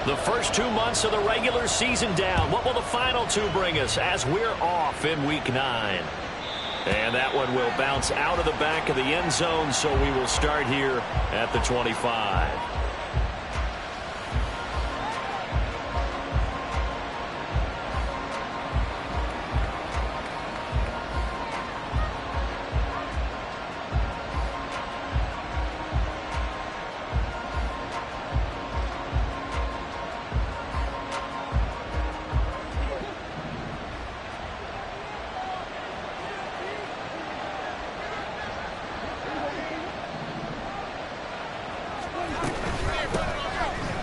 The first 2 months of the regular season down. What will the final two bring us as we're off in Week 9? And that one will bounce out of the back of the end zone, so we will start here at the 25.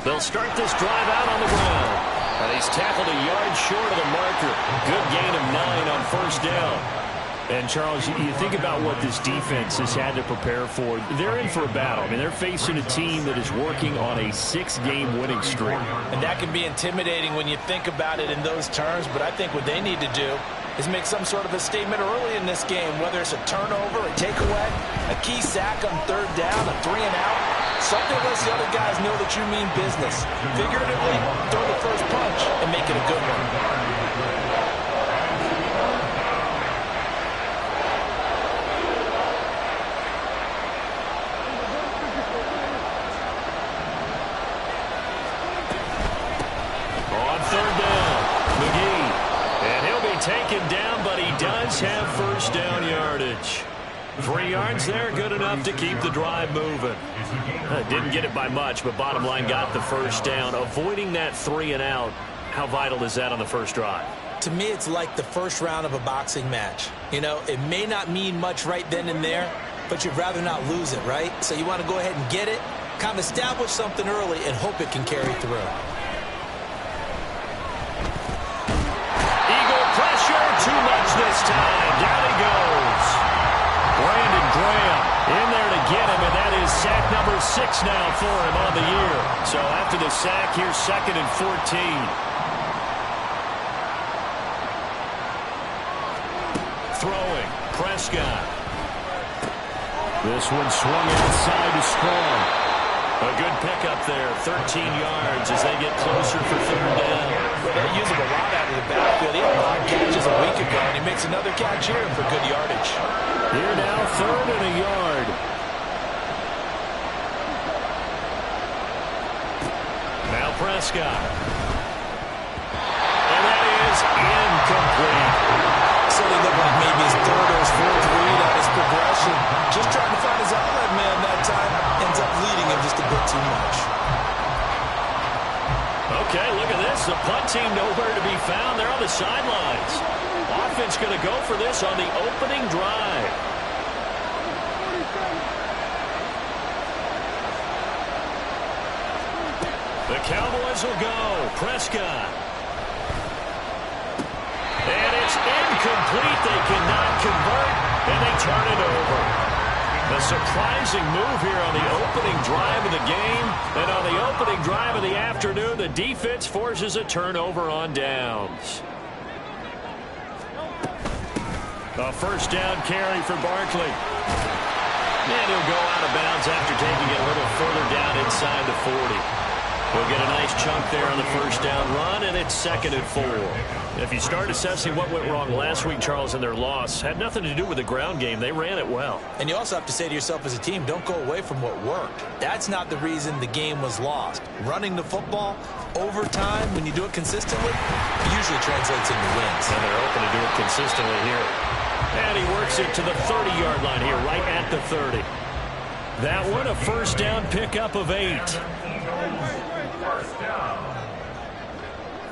They'll start this drive out on the ground. And he's tackled a yard short of the marker. Good gain of 9 on first down. And, Charles, you think about what this defense has had to prepare for. They're in for a battle. I mean, they're facing a team that is working on a 6-game winning streak. And that can be intimidating when you think about it in those terms. But I think what they need to do is make some sort of a statement early in this game, whether it's a turnover, a takeaway, a key sack on third down, a 3-and-out. Something lets the other guys know that you mean business. Figuratively, throw the first punch and make it a good one. On third down, McGee. And he'll be taken down, but he does have first down yardage. 3 yards there, good enough to keep the drive moving. Didn't get it by much, but bottom line got the first down. Avoiding that 3-and-out, how vital is that on the first drive? To me, it's like the first round of a boxing match. You know, it may not mean much right then and there, but you'd rather not lose it, right? So you want to go ahead and get it, kind of establish something early, and hope it can carry through. Eagle pressure, too much this time. Down he goes. Brandon Graham in there to get him, and that is sack number 6 now for him on the year. So after the sack, here's 2nd and 14. Throwing, Prescott. This one swung outside to Strong. A good pickup there, 13 yards as they get closer for third down. Well, they use him a lot out of the backfield. He had 5 catches a week ago, and he makes another catch here for good yardage. Here now, 3rd and a yard. Now Prescott. And that is incomplete. So they look like maybe his 3rd or his 4th read on his progression. Just trying to find his outlet man that time. Ends up leading him just a bit too much. Okay, look at this. The punt team nowhere to be found. They're on the sidelines. Offense going to go for this on the opening drive. The Cowboys will go. Prescott. And it's incomplete. They cannot convert, and they turn it over. A surprising move here on the opening drive of the game. And on the opening drive of the afternoon, the defense forces a turnover on downs. A first down carry for Barkley. And he'll go out of bounds after taking it a little further down inside the 40. He'll get a nice chunk there on the first down run, and it's 2nd and 4. If you start assessing what went wrong last week, Charles, in their loss, had nothing to do with the ground game. They ran it well. And you also have to say to yourself as a team, don't go away from what worked. That's not the reason the game was lost. Running the football, overtime, when you do it consistently, it usually translates into wins. And they're open to do it consistently here. And he works it to the 30-yard line here, right at the 30. That one, a first down pickup of 8. First down.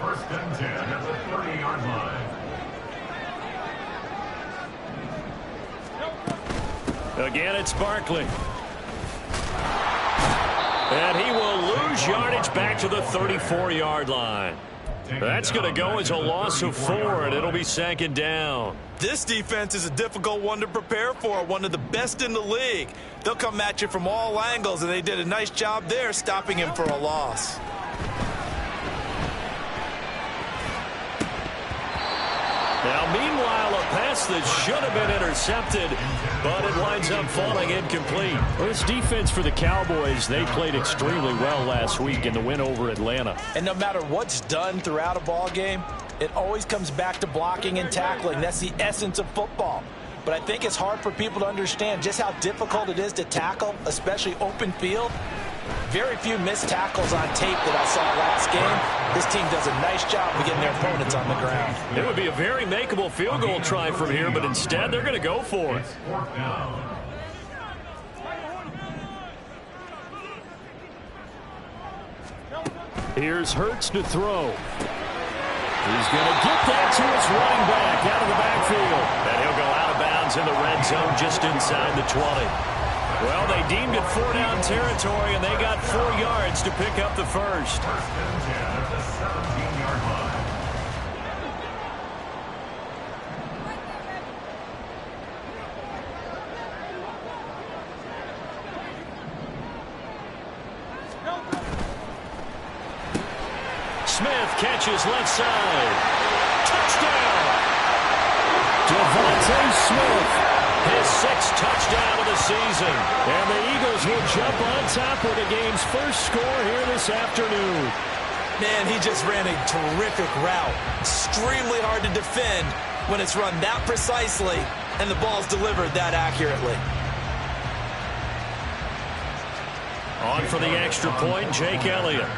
1st and 10 at the 30-yard line. Again, it's Barkley. And he will lose yardage back to the 34-yard line. That's going to go as a loss of 4, and it'll be 2nd down. This defense is a difficult one to prepare for, one of the best in the league. They'll come at you from all angles, and they did a nice job there stopping him for a loss. Now, meanwhile, a pass that should have been intercepted, but it winds ends up falling incomplete. Well, this defense for the Cowboys, they played extremely well last week in the win over Atlanta. And no matter what's done throughout a ball game, it always comes back to blocking and tackling. That's the essence of football. But I think it's hard for people to understand just how difficult it is to tackle, especially open field. Very few missed tackles on tape that I saw last game. This team does a nice job of getting their opponents on the ground. It would be a very makeable field goal try from here, but instead they're going to go for it. Here's Hurts to throw. He's going to get that to his running back out of the backfield. And he'll go out of bounds in the red zone just inside the 20. Well, they deemed it 4-down territory, and they got 4 yards to pick up the first. First and 10 at the 17-yard line. Smith catches left side. Touchdown! Devontae Smith. His 6th touchdown of the season. And the Eagles will jump on top of the game's first score here this afternoon. Man, he just ran a terrific route. Extremely hard to defend when it's run that precisely and the ball's delivered that accurately. On for the extra point, Jake Elliott.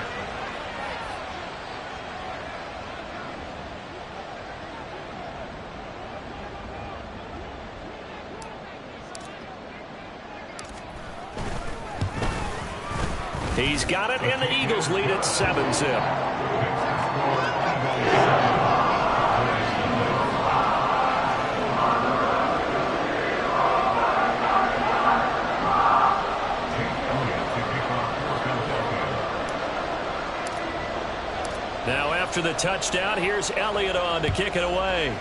He's got it, and the Eagles lead at 7-zip. Now after the touchdown, here's Elliott on to kick it away.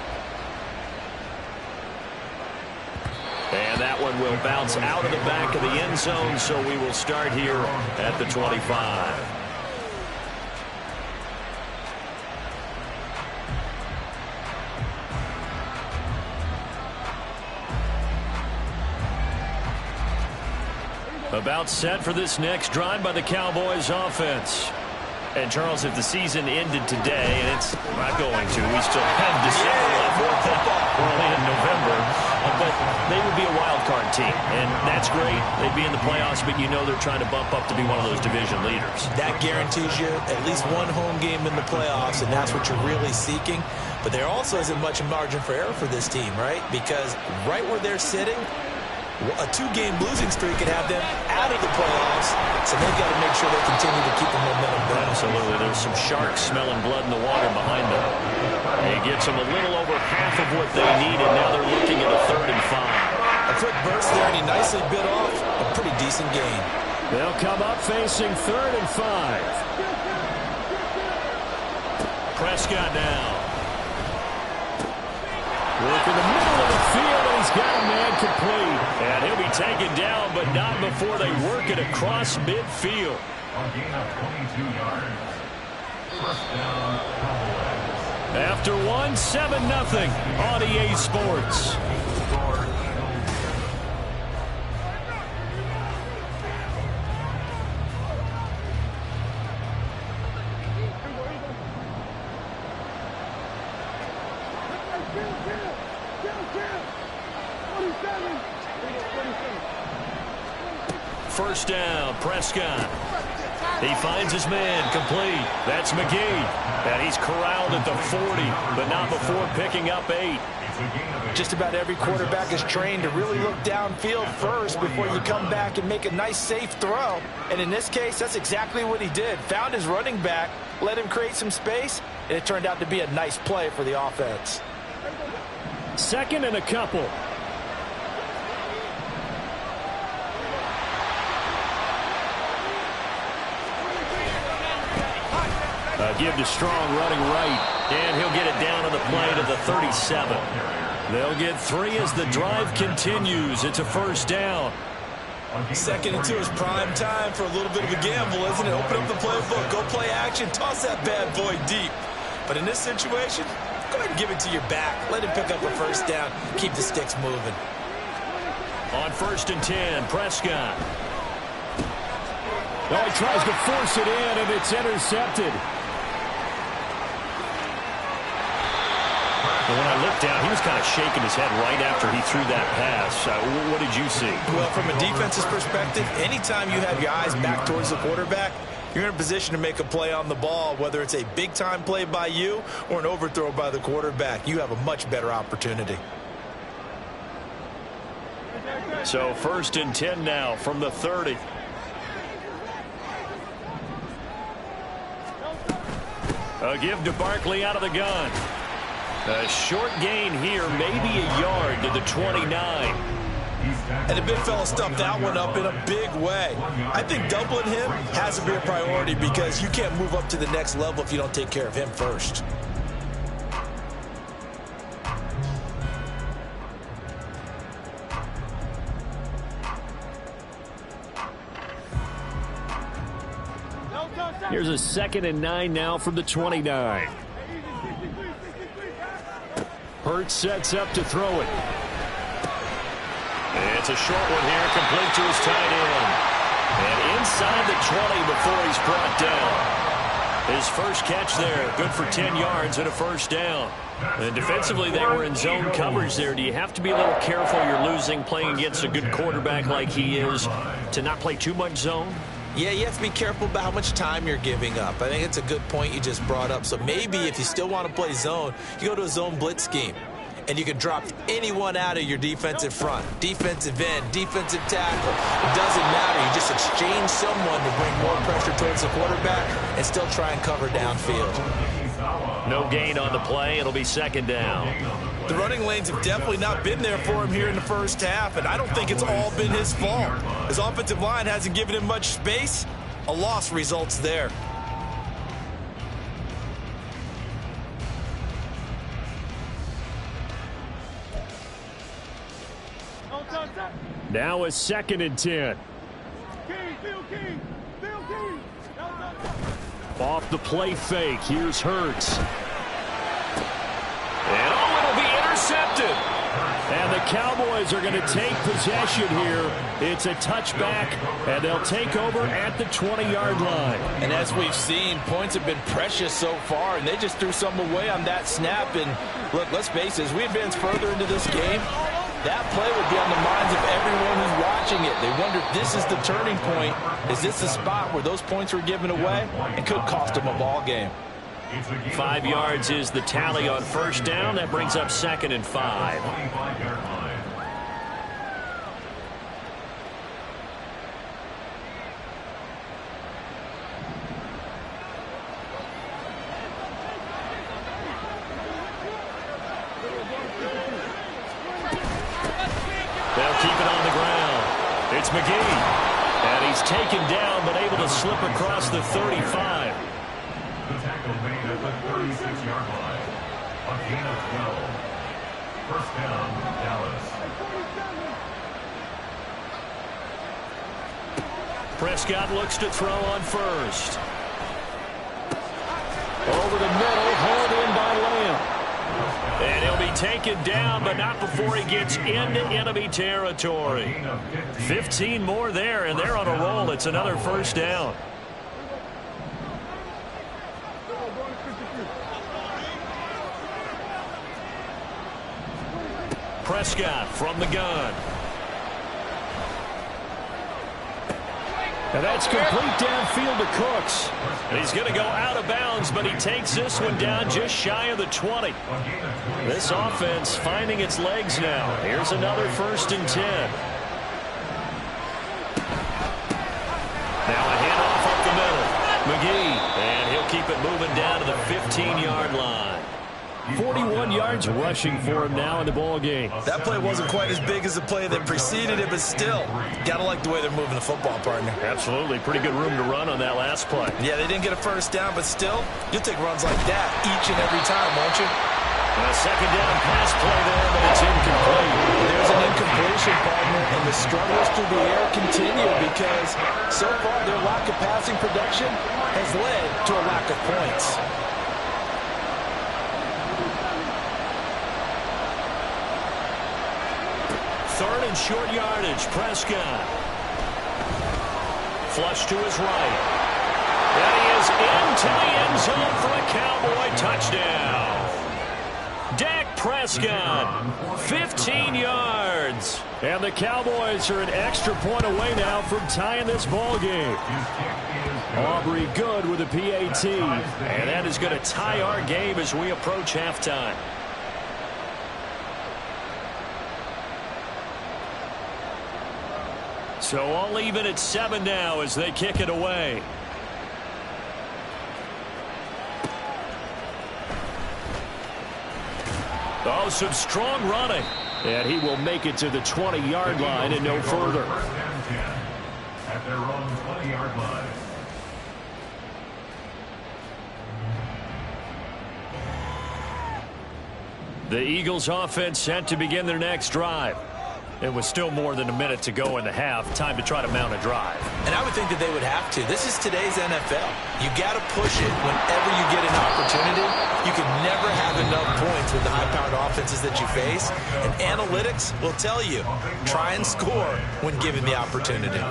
And that one will bounce out of the back of the end zone, so we will start here at the 25. About set for this next drive by the Cowboys offense. And, Charles, if the season ended today, and it's not going to, we still have December left. We're only in November. But they would be a wild card team, and that's great. They'd be in the playoffs, but you know they're trying to bump up to be one of those division leaders. That guarantees you at least one home game in the playoffs, and that's what you're really seeking. But there also isn't much margin for error for this team, right? Because right where they're sitting, a 2-game losing streak could have them out of the playoffs, so they've got to make sure they continue to keep the momentum going. Absolutely. There's some sharks smelling blood in the water behind them. He gets them a little over half of what they need, and now they're looking at a 3rd and 5. A quick burst there, and he nicely bit off a pretty decent gain. They'll come up facing 3rd and 5. Prescott now. Work in the middle of the field, and he's got a man complete. And he'll be taken down, but not before they work it across midfield. A gain of 22 yards. First down, Cowboys. After 7-0 on EA Sports. First down, Prescott. He finds his man, complete. That's McGee. And he's corralled at the 40, but not before picking up 8. Just about every quarterback is trained to really look downfield first before you come back and make a nice, safe throw. And in this case, that's exactly what he did. Found his running back, let him create some space, and it turned out to be a nice play for the offense. 2nd and a couple. Give to Strong running right, and he'll get it down on the play to the 37. They'll get 3 as the drive continues. It's a first down. 2nd and 2 is prime time for a little bit of a gamble, isn't it? Open up the playbook, go play action, toss that bad boy deep. But in this situation, go ahead and give it to your back. Let him pick up a first down, keep the sticks moving. On 1st and 10, Prescott. Oh, he tries to force it in, and it's intercepted. And when I looked down, he was kind of shaking his head right after he threw that pass. What did you see? Well, from a defense's perspective, anytime you have your eyes back towards the quarterback, you're in a position to make a play on the ball, whether it's a big-time play by you or an overthrow by the quarterback. You have a much better opportunity. So 1st and 10 now from the 30. A give to Barkley out of the gun. A short gain here, maybe a yard to the 29. And the big fella stuffed that one up in a big way. I think doubling him has to be a priority because you can't move up to the next level if you don't take care of him first. Here's a 2nd and 9 now from the 29. Hurts sets up to throw it. It's a short one here, complete to his tight end. And inside the 20 before he's brought down. His first catch there, good for 10 yards and a first down. And defensively, they were in zone coverage there. Do you have to be a little careful you're losing playing against a good quarterback like he is to not play too much zone? Yeah, you have to be careful about how much time you're giving up. I think it's a good point you just brought up. So maybe if you still want to play zone, you go to a zone blitz scheme. And you can drop anyone out of your defensive front. Defensive end, defensive tackle. It doesn't matter. You just exchange someone to bring more pressure towards the quarterback and still try and cover downfield. No gain on the play. It'll be 2nd down. The running lanes have definitely not been there for him here in the first half, and I don't think it's all been his fault. His offensive line hasn't given him much space. A loss results there. Now a 2nd and 10. Off the play fake. Here's Hurts. And it'll be intercepted. And the Cowboys are going to take possession here. It's a touchback, and they'll take over at the 20-yard line. And as we've seen, points have been precious so far, and they just threw some away on that snap. And look, let's face it, as we advance further into this game, that play would be on the minds of everyone who's watching it. They wonder if this is the turning point. Is this the spot where those points were given away? It could cost them a ball game. 5 yards is the tally on 1st down. That brings up 2nd and 5. They'll keep it on the ground. It's McGee. And he's taken down but able to slip across the 35. The tackle made at the 36-yard line. A gain of 12. First down, Dallas. Prescott looks to throw on 1st. Over the middle, hauled in by Lamb. And he'll be taken down, but not before he gets into enemy territory. 15 more there, and they're on a roll. It's another first down. Prescott from the gun. And that's complete downfield to Cooks. He's going to go out of bounds, but he takes this one down just shy of the 20. This offense finding its legs now. Here's another 1st and 10. Now a handoff up the middle. McGee, and he'll keep it moving down to the 15-yard line. 41 yards rushing for him now in the ball game. That play wasn't quite as big as the play that preceded it, but still, got to like the way they're moving the football, partner. Absolutely. Pretty good room to run on that last play. Yeah, they didn't get a first down, but still, you'll take runs like that each and every time, won't you? And a 2nd down pass play there, but it's incomplete. There's an incompletion, partner, and the struggles through the air continue because so far their lack of passing production has led to a lack of points. on short yardage. Prescott. Flush to his right. And he is into the end zone for a Cowboy touchdown. Dak Prescott, 15 yards. And the Cowboys are an extra point away now from tying this ball game. Aubrey good with a PAT. And that is going to tie our game as we approach halftime. So all even at 7 now as they kick it away. Oh, some strong running. And he will make it to the 20-yard line and no further. First and 10 at their own 20-yard line. The Eagles offense set to begin their next drive. It was still more than a minute to go in the half. Time to try to mount a drive. And I would think that they would have to. This is today's NFL. You got to push it whenever you get an opportunity. You can never have enough points with the high-powered offenses that you face. And analytics will tell you, try and score when given the opportunity.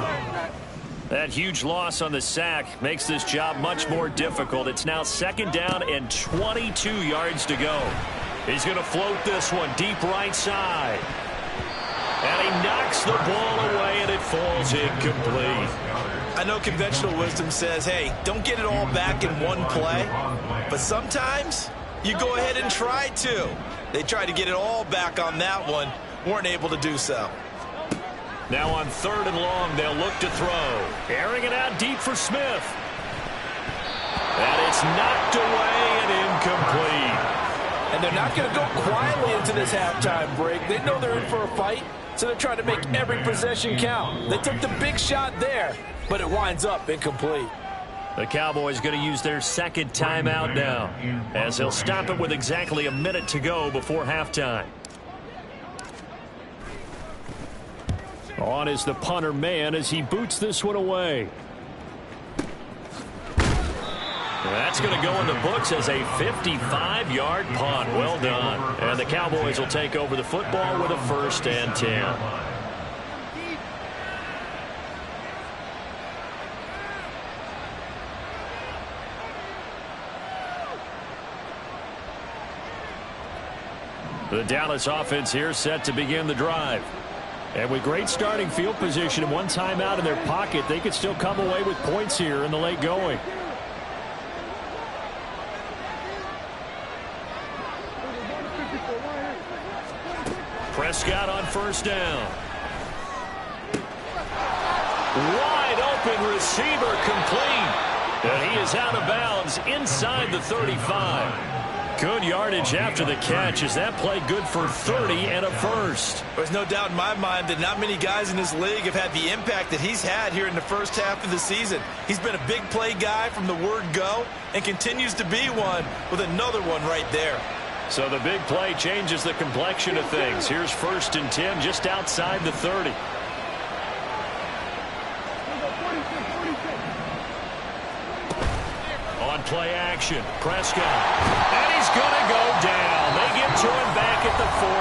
That huge loss on the sack makes this job much more difficult. It's now 2nd down and 22 yards to go. He's going to float this one deep right side. And he knocks the ball away, and it falls incomplete. I know conventional wisdom says, hey, don't get it all back in one play. But sometimes you go ahead and try to. They tried to get it all back on that one. Weren't able to do so. Now on 3rd and long, they'll look to throw. Airing it out deep for Smith. And it's knocked away and incomplete. And they're not going to go quietly into this halftime break. They know they're in for a fight, so they're trying to make every possession count. They took the big shot there, but it winds up incomplete. The Cowboys going to use their 2nd timeout now, as they'll stop it with exactly a minute to go before halftime. On is the punter man as he boots this one away. That's going to go in the books as a 55-yard punt. Well done. And the Cowboys will take over the football with a 1st and 10. The Dallas offense here set to begin the drive. And with great starting field position and one timeout in their pocket, they could still come away with points here in the late going. Prescott on 1st down. Wide open receiver complete. And he is out of bounds inside the 35. Good yardage after the catch as that play good for 30 and a 1st. There's no doubt in my mind that not many guys in this league have had the impact that he's had here in the first half of the season. He's been a big play guy from the word go and continues to be one with another one right there. So the big play changes the complexion of things. Here's 1st and 10 just outside the 30. On play action, Prescott. And he's going to go down. They get to him back at the 40.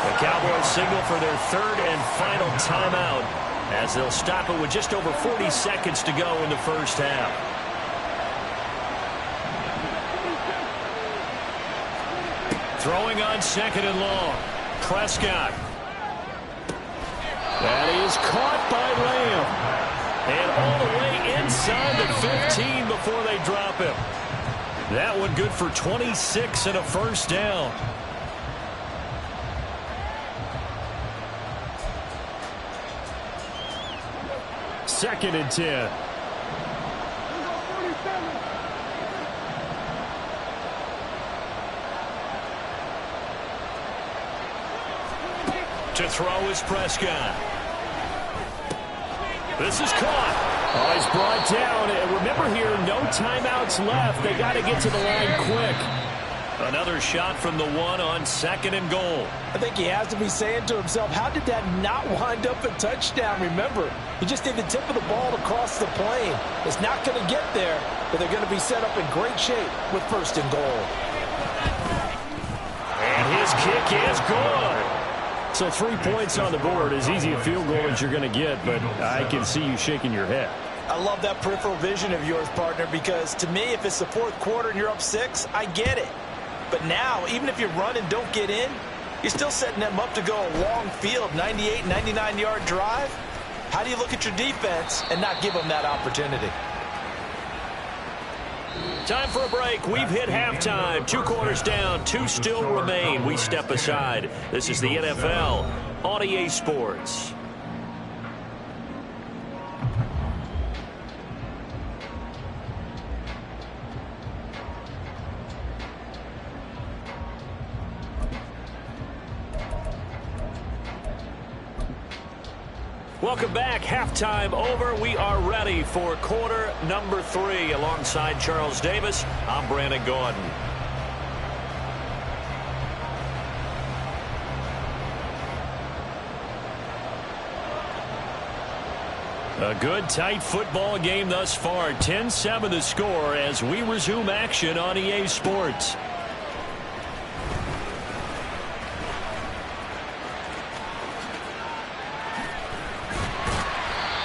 The Cowboys signal for their 3rd and final timeout as they'll stop it with just over 40 seconds to go in the first half. Throwing on 2nd and long. Prescott. That is caught by Lamb. And all the way inside the 15 before they drop him. That one good for 26 and a 1st down. Second and 10. To throw is Prescott. This is caught. Oh, he's brought down. And remember here, no timeouts left. They got to get to the line quick. Another shot from the 1 on 2nd and goal. I think he has to be saying to himself, how did that not wind up a touchdown? Remember, he just did the tip of the ball across the plane. It's not going to get there, but they're going to be set up in great shape with 1st and goal. And his kick is good. So 3 points on the board, as easy a field goal as you're going to get, but I can see you shaking your head. I love that peripheral vision of yours, partner, because to me, if it's the fourth quarter and you're up 6, I get it. But now, even if you run and don't get in, you're still setting them up to go a long field, 98, 99-yard drive. How do you look at your defense and not give them that opportunity? Time for a break. We've hit halftime. 2 quarters down, 2 still remain. We step aside. This is the NFL on EA Sports. Welcome back. Halftime over. We are ready for quarter number 3. Alongside Charles Davis, I'm Brandon Gaudin. A good, tight football game thus far. 10-7 the score as we resume action on EA Sports.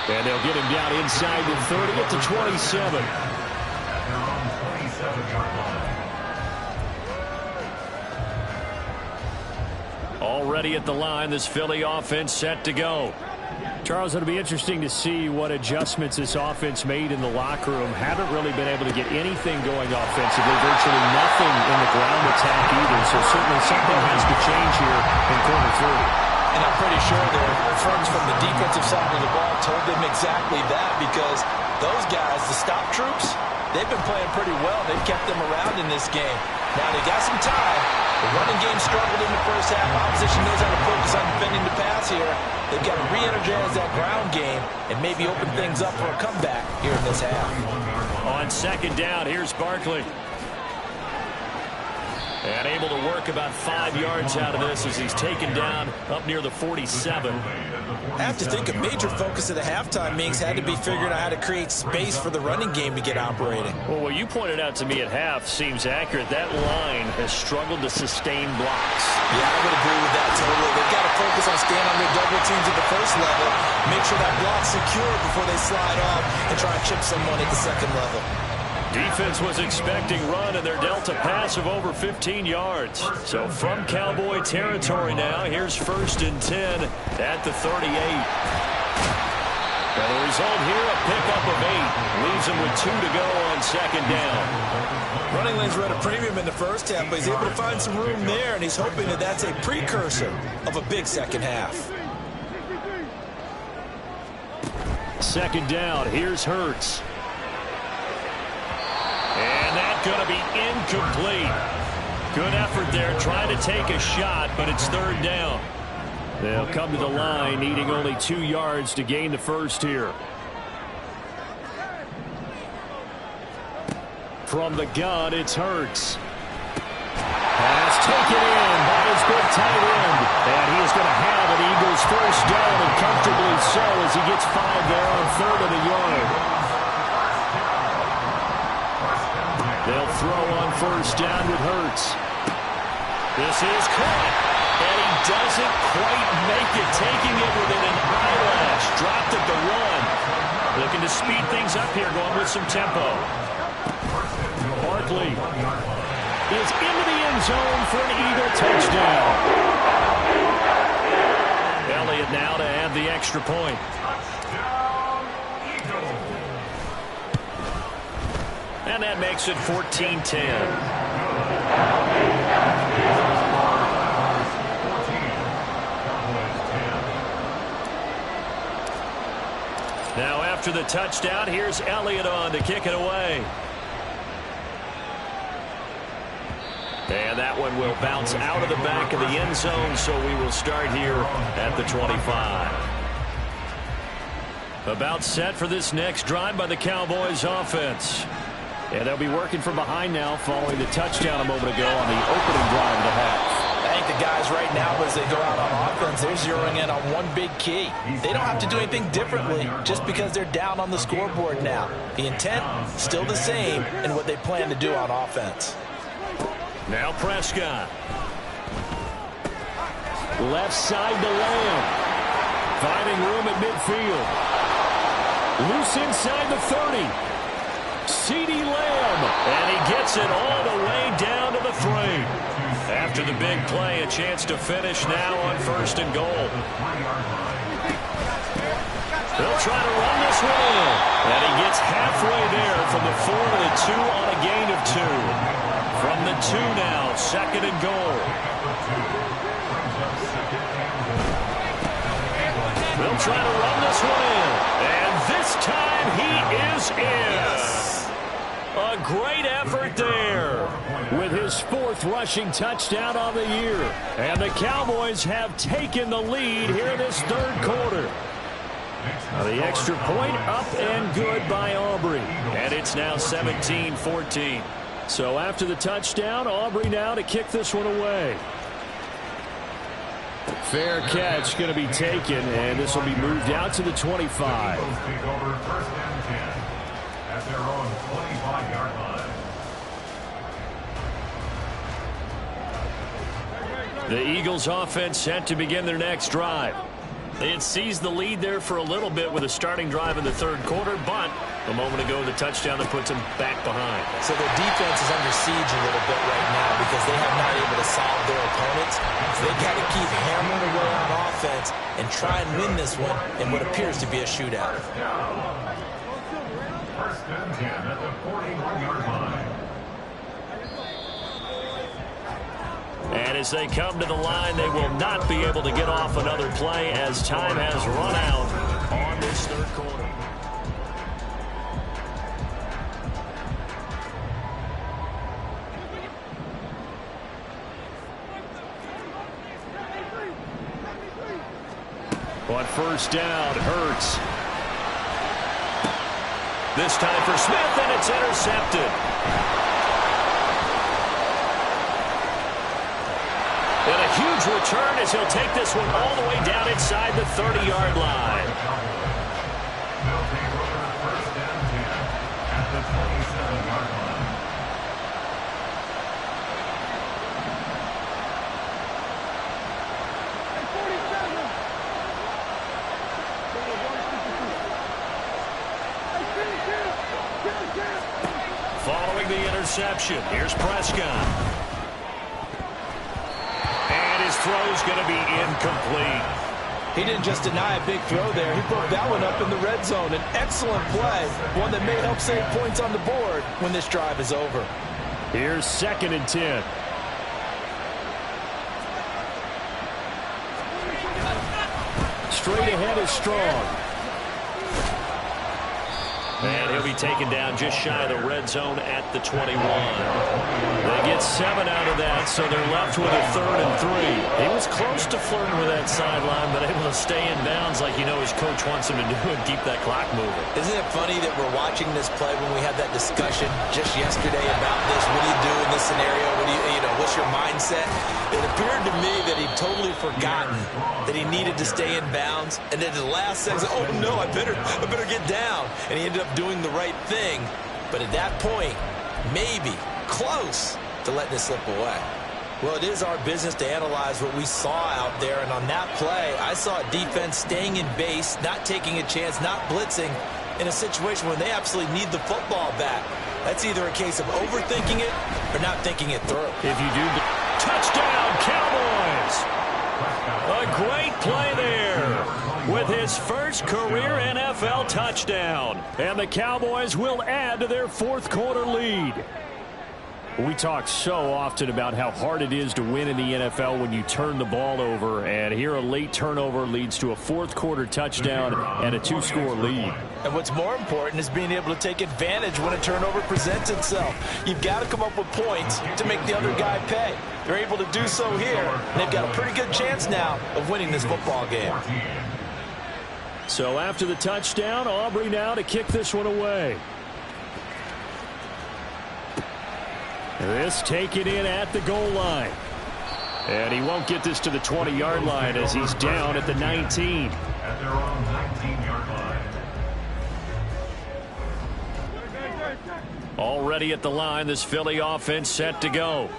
And they'll get him down inside the 30 at the 27. Already at the line, this Philly offense set to go. Charles, it'll be interesting to see what adjustments this offense made in the locker room. Haven't really been able to get anything going offensively, virtually nothing in the ground attack either. So certainly something has to change here in quarter 3. And I'm pretty sure their friends from the defensive side of the ball told them exactly that, because those guys, the stop troops, they've been playing pretty well. They've kept them around in this game. Now they got some time. The running game struggled in the first half. Opposition knows how to focus on defending the pass here. They've got to re-energize that ground game and maybe open things up for a comeback here in this half. On second down, here's Barkley. And able to work about 5 yards out of this as he's taken down up near the 47. I have to think a major focus of the halftime meetings had to be figuring out how to create space for the running game to get operating. Well, what you pointed out to me at half seems accurate. That line has struggled to sustain blocks. Yeah, I would agree with that totally. They've got to focus on staying on their double teams at the first level, make sure that block's secure before they slide off and try and chip someone at the second level. Defense was expecting run, and they're dealt a pass of over 15 yards. So from Cowboy territory now, here's 1st and 10 at the 38. And the result here, a pickup of 8. Leaves him with 2 to go on second down. Running lanes were at a premium in the first half, but he's able to find some room there, and he's hoping that that's a precursor of a big second half. Second down, here's Hurts. And that's going to be incomplete. Good effort there, trying to take a shot, but it's 3rd down. They'll come to the line, needing only 2 yards to gain the first here. From the gun, it's Hurts. Pass taken in by his big tight end. And he is going to have an Eagles first down, and comfortably so as he gets 5 there on 3rd and a yard. They'll throw on first down with Hurts. This is caught, and he doesn't quite make it, taking it within an eyelash. Dropped at the 1. Looking to speed things up here, going with some tempo. Barkley is into the end zone for an Eagle touchdown. Elliott now to add the extra point. And that makes it 14-10. Now after the touchdown, here's Elliott on to kick it away. And that one will bounce out of the back of the end zone, so we will start here at the 25. About set for this next drive by the Cowboys offense. Yeah, they'll be working from behind now following the touchdown a moment ago on the opening drive of the half. I think the guys right now, as they go out on offense, they're zeroing in on one big key. They don't have to do anything differently just because they're down on the scoreboard now. The intent, still the same in what they plan to do on offense. Now Prescott. Left side to Lamb. Finding room at midfield. Loose inside the 30. CeeDee Lamb. And he gets it all the way down to the 3. After the big play, a chance to finish now on 1st and goal. They'll try to run this one in. And he gets halfway there from the 4 to the 2 on a gain of 2. From the 2 now, 2nd and goal. They'll try to run this one in. And this time he is in. A great effort there with his 4th rushing touchdown on the year. And the Cowboys have taken the lead here in this 3rd quarter. The extra point up and good by Aubrey. And it's now 17-14. So after the touchdown, Aubrey now to kick this one away. Fair catch going to be taken, and this will be moved out to the 25. At their own 25-yard line. The Eagles offense set to begin their next drive. They had seized the lead there for a little bit with a starting drive in the 3rd quarter, but a moment ago the touchdown that puts them back behind. So their defense is under siege a little bit right now because they have not able to solve their opponents. So they got to keep hammering away on offense and try and win this one in what appears to be a shootout. 1st and 10 at the 41-yard line. And as they come to the line, they will not be able to get off another play as time has run out on this 3rd quarter. On 1st down, Hurts. This time for Smith, and it's intercepted. And a huge return as he'll take this one all the way down inside the 30-yard line. They'll take over 1st and 10 at the 27-yard line. Following the interception, here's Prescott. And his throw's going to be incomplete. He didn't just deny a big throw there. He broke that one up in the red zone. An excellent play, one that may help save points on the board when this drive is over. Here's 2nd and 10. Straight ahead is Strong. And he'll be taken down just shy of the red zone at the 21. They get 7 out of that, so they're left with a 3rd and 3. He was close to flirting with that sideline, but able to stay in bounds like you know his coach wants him to do and keep that clock moving. Isn't it funny that we're watching this play when we had that discussion just yesterday about this? What do you do in this scenario? What do you know, what's your mindset? It appeared to me that he'd totally forgotten that he needed to stay in bounds, and then at the last second, oh no, I better get down. And he ended up doing the right thing, but at that point, maybe close to letting it slip away. Well, it is our business to analyze what we saw out there, and on that play, I saw a defense staying in base, not taking a chance, not blitzing in a situation where they absolutely need the football back. That's either a case of overthinking it or not thinking it through. If you do, touchdown, Cowboys! A great play there with his first career NFL touchdown. And the Cowboys will add to their 4th quarter lead. We talk so often about how hard it is to win in the NFL when you turn the ball over, and here a late turnover leads to a 4th quarter touchdown and a 2-score lead. And what's more important is being able to take advantage when a turnover presents itself. You've got to come up with points to make the other guy pay. They're able to do so here, and they've got a pretty good chance now of winning this football game. So after the touchdown, Aubrey now to kick this one away. This taken in at the goal line. And he won't get this to the 20-yard line as he's down at the 19. At their own 19-yard line. Already at the line, this Philly offense set to go.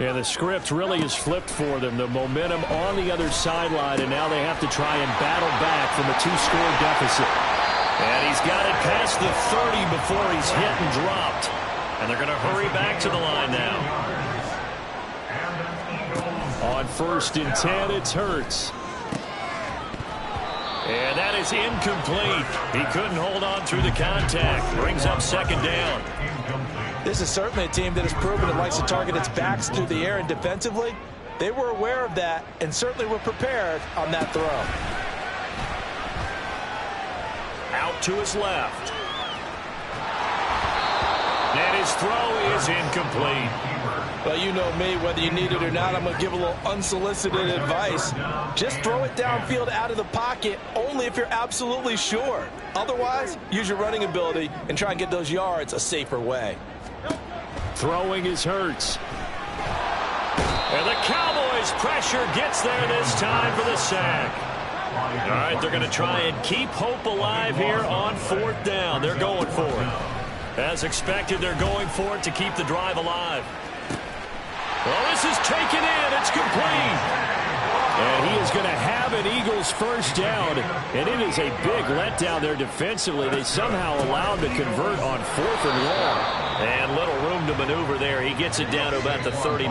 And the script really is flipped for them. The momentum on the other sideline, and now they have to try and battle back from a 2-score deficit. And he's got it past the 30 before he's hit and dropped. And they're going to hurry back to the line now. On 1st and 10, it's Hurts. And that is incomplete. He couldn't hold on through the contact. Brings up 2nd down. This is certainly a team that has proven it likes to target its backs through the air, and defensively, they were aware of that and certainly were prepared on that throw. Out to his left. And his throw is incomplete. Well, you know me, whether you need it or not, I'm going to give a little unsolicited advice. Just throw it downfield out of the pocket, only if you're absolutely sure. Otherwise, use your running ability and try and get those yards a safer way. Throwing is Hurts. And the Cowboys' pressure gets there this time for the sack. All right, they're going to try and keep hope alive here on 4th down. They're going for it. As expected, they're going for it to keep the drive alive. Well, this is taken in. It's complete. And he is going to have an Eagles 1st down. And it is a big letdown there defensively. They somehow allowed to convert on 4th and long. And little room to maneuver there. He gets it down to about the 39.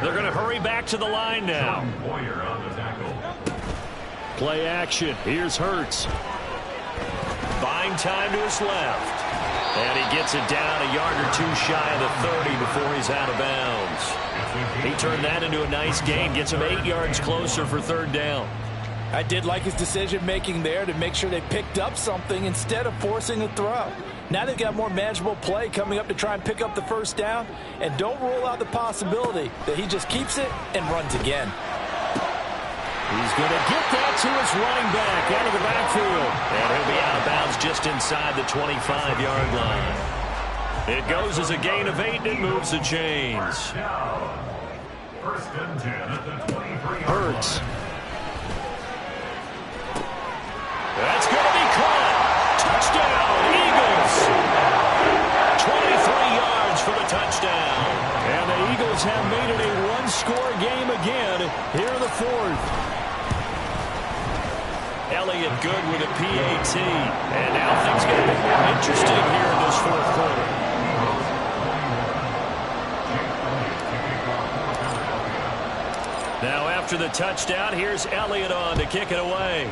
They're going to hurry back to the line now. Play action. Here's Hurts. Buying time to his left. And he gets it down a yard or 2 shy of the 30 before he's out of bounds. He turned that into a nice gain. Gets him 8 yards closer for 3rd down. I did like his decision-making there to make sure they picked up something instead of forcing a throw. Now they've got more manageable play coming up to try and pick up the 1st down. And don't rule out the possibility that he just keeps it and runs again. He's going to get that to his running back out of the backfield. And he'll be out of bounds just inside the 25-yard line. It goes as a gain of 8, and it moves the chains. Hurts. That's going to be caught. Touchdown, Eagles. 23 yards for the touchdown. And the Eagles have made it a 1-score game again here in the 4th. Elliott good with a PAT. And now things get a bit more interesting here in this 4th quarter. Now after the touchdown, here's Elliott on to kick it away.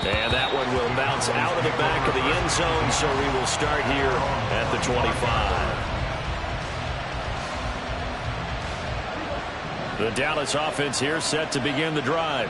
And that one will bounce out of the back of the end zone, so we will start here at the 25. The Dallas offense here set to begin the drive.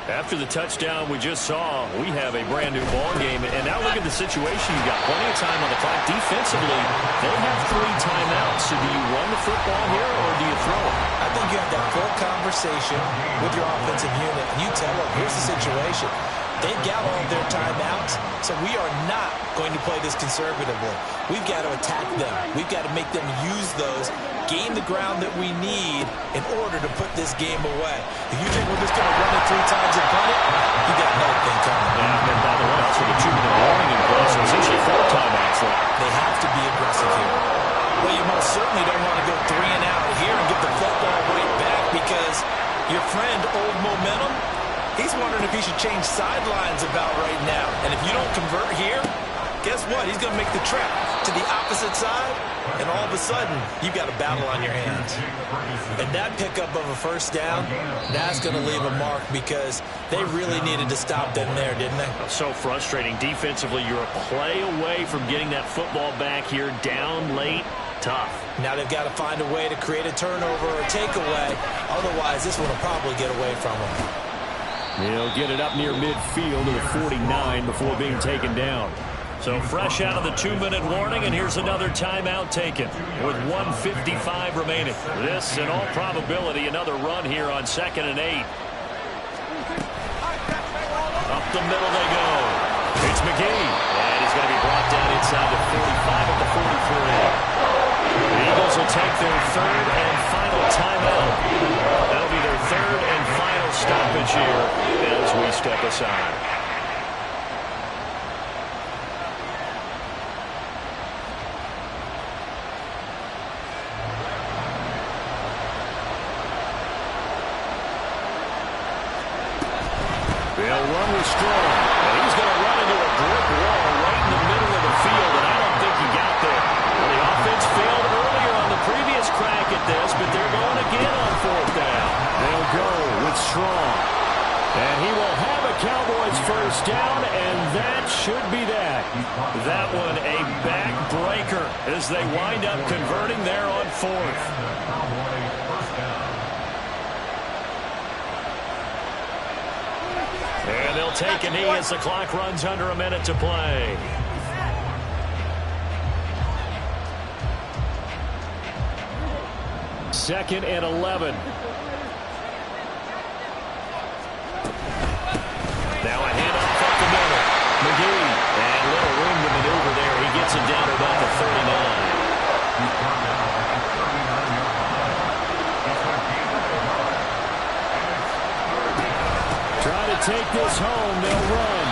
After the touchdown we just saw, we have a brand new ball game. And now look at the situation. You've got plenty of time on the clock. Defensively, they have 3 timeouts. So do you run the football here or do you throw it? I think you have that full conversation with your offensive unit. And you tell them, here's the situation. They've got all of their timeouts, so we are not going to play this conservatively. We've got to attack them. We've got to make them use those, gain the ground that we need in order to put this game away. If you think we're just going to run it 3 times and punt it, you got another thing coming. Yeah, and by the way, also the 2-minute warning in place. There's actually 4 timeouts left. They have to be aggressive here. Well, you most certainly don't want to go 3 and out here and get the football right back because your friend, Old Momentum, he's wondering if he should change sidelines about right now. And if you don't convert here, guess what? He's going to make the trek to the opposite side, and all of a sudden, you've got a battle on your hands. And that pickup of a 1st down, that's going to leave a mark because they really needed to stop them there, didn't they? So frustrating. Defensively, you're a play away from getting that football back here down late. Tough. Now they've got to find a way to create a turnover or a takeaway. Otherwise, this one will probably get away from them. He'll get it up near midfield to the 49 before being taken down. So fresh out of the 2-minute warning, and here's another timeout taken with 1:55 remaining. This, in all probability, another run here on 2nd and 8. Up the middle they go. It's McGee, and he's going to be brought down inside the 45 at the 43. The Eagles will take their 3rd and final timeout. That'll be their 3rd and final stoppage here as we step aside. They'll run with Strong. And he's going to run into a brick wall right in the middle of the field, and I don't think he got there. Well, the offense failed earlier on the previous crack at this, but they're going again on fourth down. They'll go with Strong. And he will have a Cowboys first down, and that should be that. That one a backbreaker as they wind up converting there on fourth. And they'll take a knee as the clock runs under a minute to play. Second and 11. Now a handoff up the middle. McGee. And little room to maneuver there. He gets it down to about the 39. Try to take this home. They'll run.